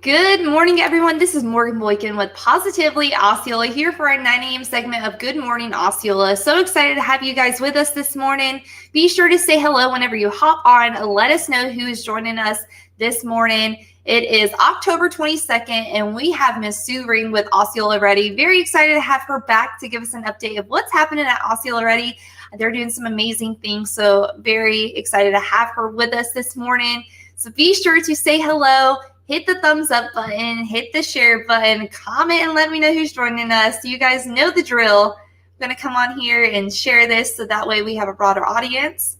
Good morning, everyone. This is Morgan Boykin with Positively Osceola here for our 9 a.m. segment of Good Morning Osceola. So excited to have you guys with us this morning. Be sure to say hello whenever you hop on. Let us know who is joining us this morning. It is October 22nd, and we have Miss Sue Ring with Osceola REDI. Very excited to have her back to give us an update of what's happening at Osceola REDI. They're doing some amazing things, so very excited to have her with us this morning. So be sure to say hello. Hit the thumbs up button, hit the share button, comment, and let me know who's joining us. You guys know the drill. I'm going to come on here and share this so that way we have a broader audience.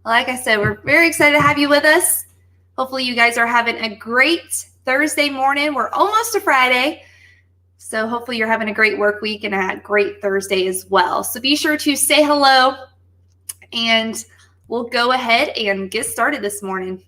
Like I said, we're very excited to have you with us. Hopefully you guys are having a great Thursday morning. We're almost to Friday. So hopefully you're having a great work week and a great Thursday as well. So be sure to say hello, and we'll go ahead and get started this morning.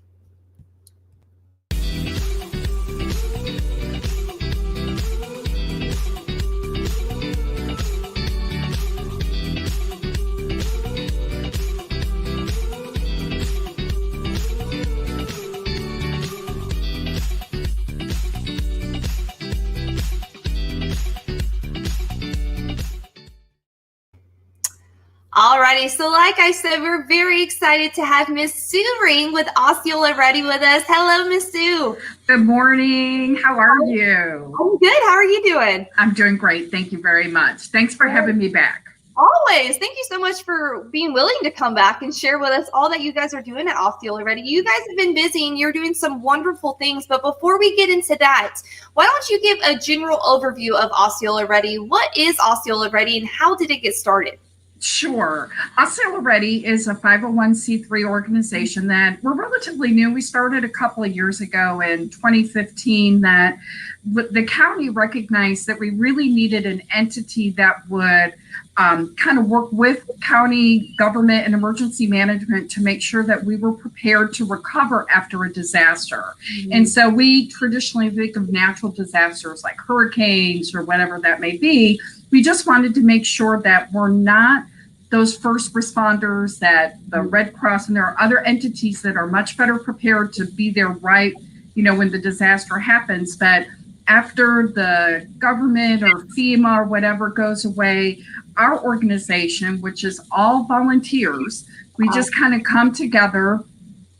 Alrighty, so like I said, we're very excited to have Miss Sue Ring with Osceola REDI with us. Hello, Miss Sue. Good morning. How are you? I'm good. How are you doing? I'm doing great. Thank you very much. Thanks for having me back. Always. Thank you so much for being willing to come back and share with us all that you guys are doing at Osceola REDI. You guys have been busy and you're doing some wonderful things. But before we get into that, why don't you give a general overview of Osceola REDI? What is Osceola REDI and how did it get started? Sure. Osceola REDI is a 501c3 organization that we're relatively new. We started a couple of years ago in 2015 that the county recognized that we really needed an entity that would kind of work with county government and emergency management to make sure that we were prepared to recover after a disaster. Mm-hmm. And so we traditionally think of natural disasters like hurricanes or whatever that may be. We just wanted to make sure that we're not those first responders, that the Red Cross and there are other entities that are much better prepared to be there right, when the disaster happens. But after the government or FEMA or whatever goes away, our organization, which is all volunteers, we just kind of come together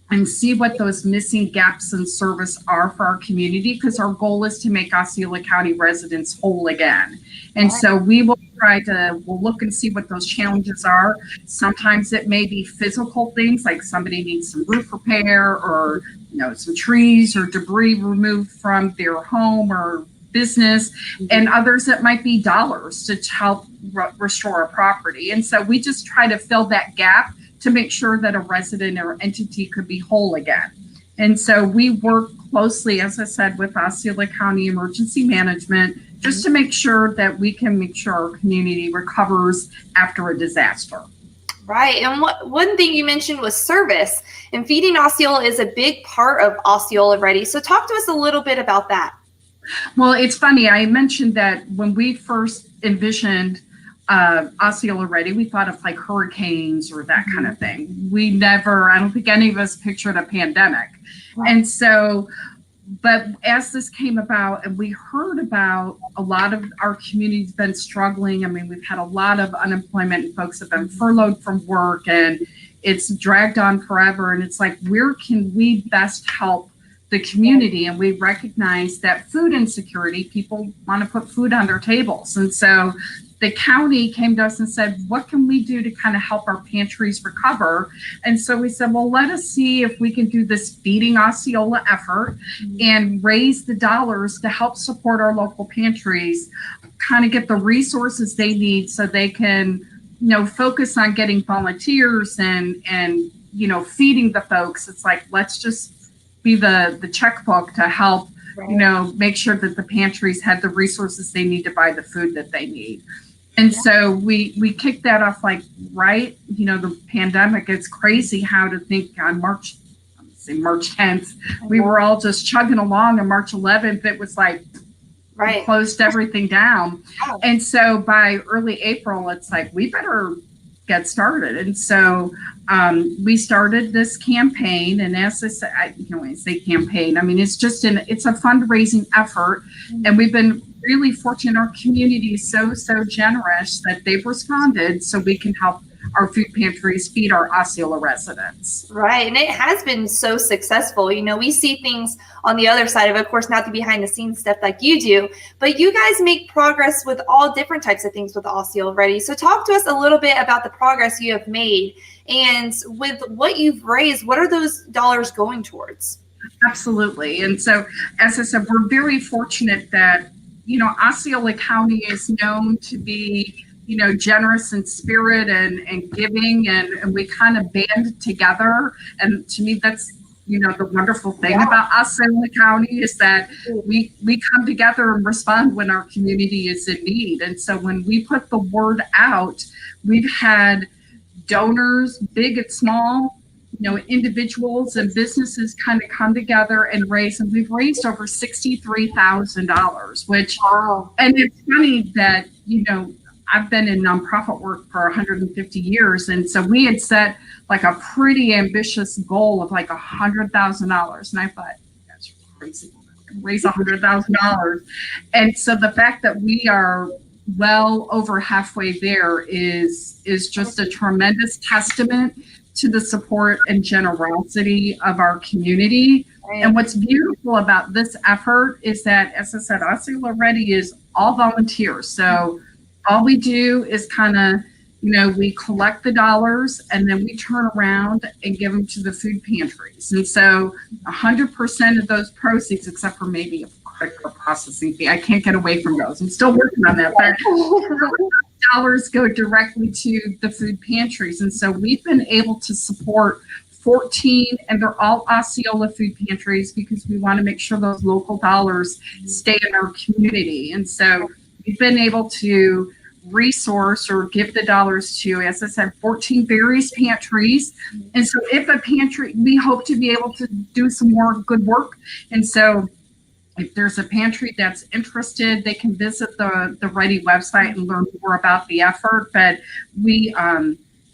and see what those missing gaps in service are for our community, because our goal is to make Osceola County residents whole again. And so we'll look and see what those challenges are. Sometimes it may be physical things, like somebody needs some roof repair or some trees or debris removed from their home or business, and others it might be dollars to help restore a property. And so we just try to fill that gap to make sure that a resident or entity could be whole again. And so we work closely, as I said, with Osceola County Emergency Management just to make sure that we can make sure our community recovers after a disaster. Right. And one thing you mentioned was service, and feeding Osceola is a big part of Osceola REDI. So talk to us a little bit about that. Well, it's funny. I mentioned that when we first envisioned Osceola REDI, we thought of like hurricanes or that kind of thing. I don't think any of us pictured a pandemic. Right. And so, but as this came about and we heard about a lot of our community's been struggling. I mean, we've had a lot of unemployment and folks have been furloughed from work and it's dragged on forever. And it's like, where can we best help the community? And we recognize that food insecurity, people want to put food on their tables. And so the county came to us and said, what can we do to kind of help our pantries recover? And so we said, well, let us see if we can do this Feeding Osceola effort and raise the dollars to help support our local pantries, kind of get the resources they need so they can, focus on getting volunteers and feeding the folks. It's like, let's just be the checkbook to help, make sure that the pantries have the resources they need to buy the food that they need. And so we kicked that off the pandemic. It's crazy how to think on March 10th, we were all just chugging along, and March 11th, it was like, we closed everything down. And so by early April, it's like, we better get started. And so we started this campaign, and as I said, when I say campaign, I mean it's a fundraising effort, and we've been really fortunate. Our community is so generous that they've responded so we can help our food pantries feed our Osceola residents. Right. And it has been so successful. We see things on the other side of it, of course, not the behind the scenes stuff like you do, but you guys make progress with all different types of things with Osceola REDI. So talk to us a little bit about the progress you have made, and with what you've raised, what are those dollars going towards? Absolutely. And so, as I said, we're very fortunate that, Osceola County is known to be generous in spirit and giving, and we kind of band together. And to me, that's, the wonderful thing about Osceola County is that we come together and respond when our community is in need. And so when we put the word out, we've had donors, big and small, individuals and businesses kind of come together and raise, and we've raised over $63,000, which, and it's funny that, I've been in nonprofit work for 150 years. And so we had set like a pretty ambitious goal of like $100,000. And I thought, that's crazy, raise $100,000. And so the fact that we are well over halfway there is just a tremendous testament to the support and generosity of our community. Right. And what's beautiful about this effort is that, as I said, Osceola REDI is all volunteers. So all we do is kind of, we collect the dollars and then we turn around and give them to the food pantries. And so 100% of those proceeds, except for maybe a credit card processing fee, I can't get away from those. I'm still working on that. But dollars go directly to the food pantries. And so we've been able to support 14, and they're all Osceola food pantries because we want to make sure those local dollars stay in our community. And so we've been able to resource or give the dollars to, as I said, 14 various pantries. And so if a pantry, we hope to be able to do some more good work. And so if there's a pantry that's interested, they can visit the REDI website and learn more about the effort. But we,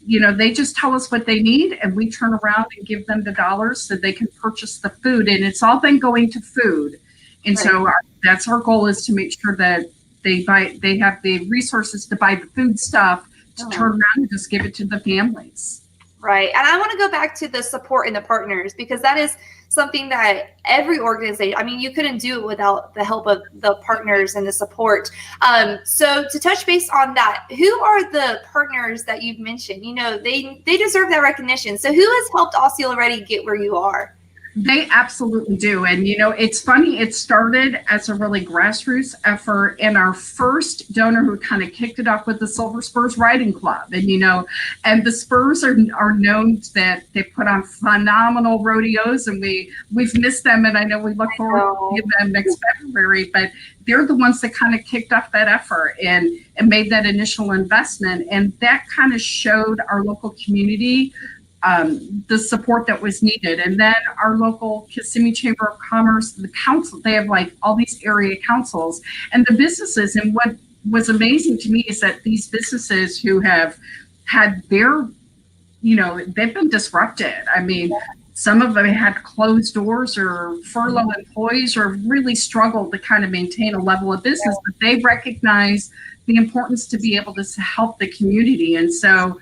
they just tell us what they need, and we turn around and give them the dollars so they can purchase the food. And it's all been going to food. And so that's our goal, is to make sure that they have the resources to buy the food stuff, to turn around and just give it to the families. Right. And I want to go back to the support and the partners, because that is something that every organization, I mean, you couldn't do it without the help of the partners and the support. So to touch base on that, who are the partners that you've mentioned? They deserve that recognition. So who has helped Osceola REDI get where you are? They absolutely do. And, it's funny, it started as a really grassroots effort. And our first donor who kind of kicked it off with the Silver Spurs Riding Club. And, and the Spurs are known that they put on phenomenal rodeos, and we've missed them. And I know we look forward to seeing them next February, but they're the ones that kind of kicked off that effort and made that initial investment. And that kind of showed our local community the support that was needed. And then our local Kissimmee Chamber of Commerce, the council, they have like all these area councils and the businesses. And what was amazing to me is that these businesses who have had their, they've been disrupted. I mean, some of them had closed doors or furlough employees, or really struggled to kind of maintain a level of business, but they recognize the importance to be able to help the community. And so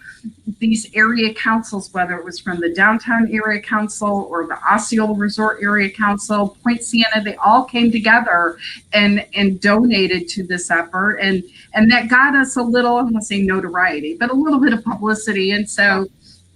these area councils, whether it was from the downtown area council or the Osceola Resort Area Council, Point Siena, they all came together and donated to this effort. And that got us a little, I won't say notoriety, but a little bit of publicity. And so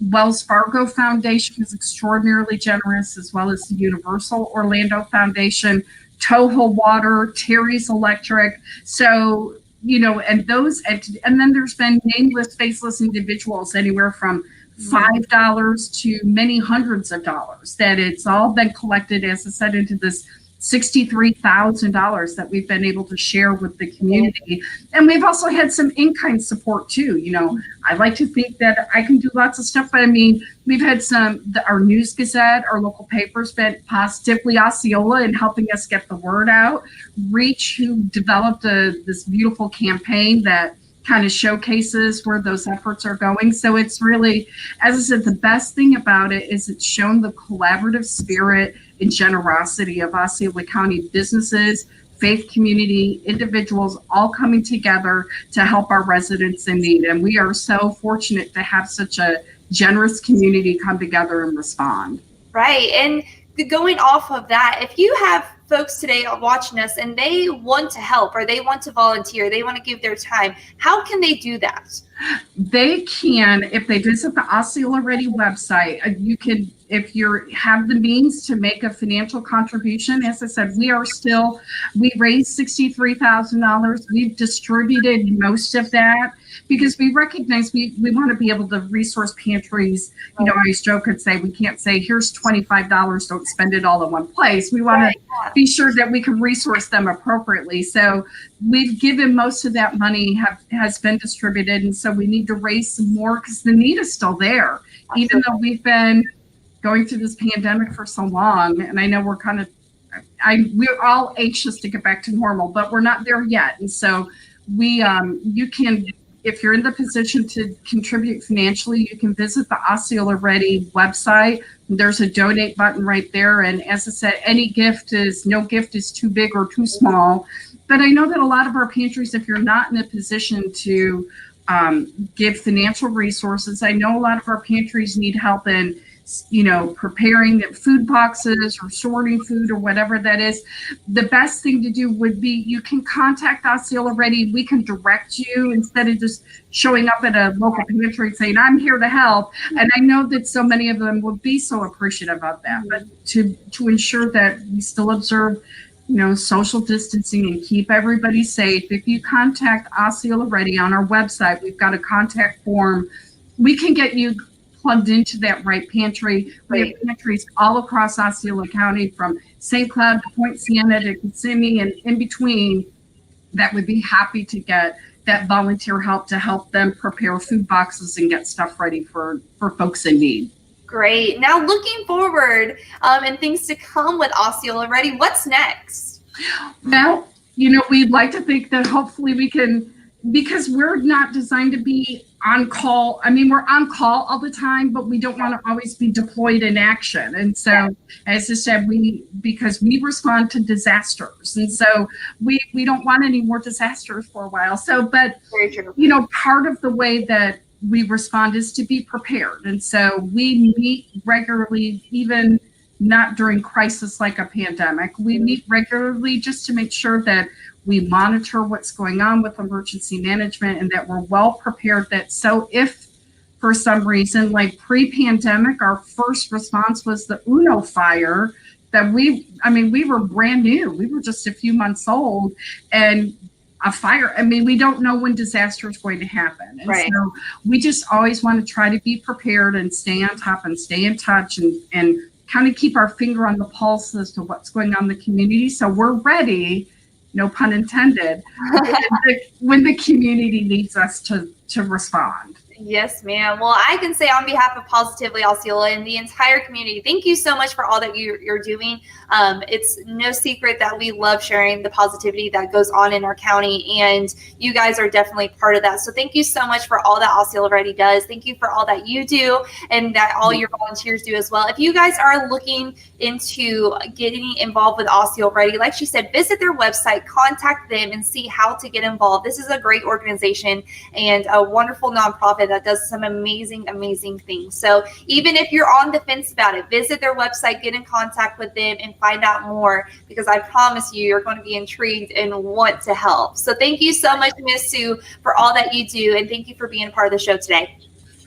Wells Fargo Foundation is extraordinarily generous, as well as the Universal Orlando Foundation, Toho Water, Terry's Electric. So, and those, and then there's been nameless, faceless individuals, anywhere from $5 to many hundreds of dollars, that it's all been collected, as I said, into this $63,000 that we've been able to share with the community. And we've also had some in-kind support too. I like to think that I can do lots of stuff, but I mean, we've had our News Gazette, our local papers, been positively Osceola in helping us get the word out. Reach, who developed this beautiful campaign that kind of showcases where those efforts are going. So it's really, as I said, the best thing about it is it's shown the collaborative spirit and generosity of Osceola County businesses, faith community, individuals all coming together to help our residents in need. And we are so fortunate to have such a generous community come together and respond. Right. And going off of that, if you have folks today watching us and they want to help or they want to volunteer, they want to give their time, how can they do that? They can, if they visit the Osceola REDI website, you can, if you have the means to make a financial contribution. As I said, we raised $63,000. We've distributed most of that because we recognize we want to be able to resource pantries. You know, I always joke and say, we can't say, here's $25, don't spend it all in one place. We want to be sure that we can resource them appropriately. So we've given most of that money has been distributed. And so we need to raise some more because the need is still there, even though we've been going through this pandemic for so long. And I know we're all anxious to get back to normal, but we're not there yet. And so you can, if you're in the position to contribute financially, you can visit the Osceola REDI website. There's a donate button right there. And as I said, no gift is too big or too small. But I know that a lot of our pantries, if you're not in a position to give financial resources, I know a lot of our pantries need help in, preparing food boxes or sorting food or whatever that is. The best thing to do would be you can contact Osceola REDI. We can direct you instead of just showing up at a local pantry and saying, I'm here to help. And I know that so many of them would be so appreciative of that. But to ensure that we still observe social distancing and keep everybody safe, if you contact Osceola REDI on our website, we've got a contact form. We can get you plugged into that right pantry. We have pantries all across Osceola County, from St. Cloud to Point Siena to Kissimmee and in between, that would be happy to get that volunteer help to help them prepare food boxes and get stuff ready for folks in need. Great. Now, looking forward and things to come with Osceola REDI, what's next? Well, we'd like to think that hopefully we can, because we're not designed to be on call. I mean, we're on call all the time, but we don't want to always be deployed in action. And so, as I said, because we respond to disasters. And so we don't want any more disasters for a while. So, but, very true. Part of the way that we respond is to be prepared. And so we meet regularly, even not during crisis like a pandemic. We meet regularly just to make sure that we monitor what's going on with emergency management and that we're well prepared. So if for some reason, like pre-pandemic, our first response was the Uno fire, that we were brand new. We were just a few months old, and a fire, we don't know when disaster is going to happen. And so we just always want to try to be prepared and stay on top and stay in touch and kind of keep our finger on the pulse as to what's going on in the community. So we're ready, no pun intended, when the community needs us to respond. Yes, ma'am. Well, I can say on behalf of Positively Osceola and the entire community, thank you so much for all that you're doing. It's no secret that we love sharing the positivity that goes on in our county, and you guys are definitely part of that. So thank you so much for all that Osceola REDI does. Thank you for all that you do and that all your volunteers do as well. If you guys are looking into getting involved with Osceola REDI, like she said, visit their website, contact them, and see how to get involved. This is a great organization and a wonderful nonprofit that does some amazing things. So even if you're on the fence about it, visit their website, get in contact with them, and find out more, because I promise you're going to be intrigued and want to help. So thank you so much, Ms. Sue, for all that you do, and thank you for being a part of the show today.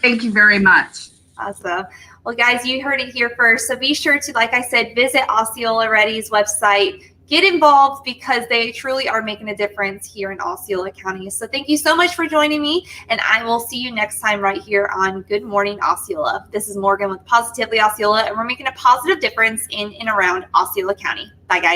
Thank you very much. Awesome. Well, guys, you heard it here first. So be sure to, like I said, visit Osceola REDI's website. Get involved, because they truly are making a difference here in Osceola County. So thank you so much for joining me, and I will see you next time right here on Good Morning Osceola. This is Morgan with Positively Osceola, and we're making a positive difference in and around Osceola County. Bye, guys.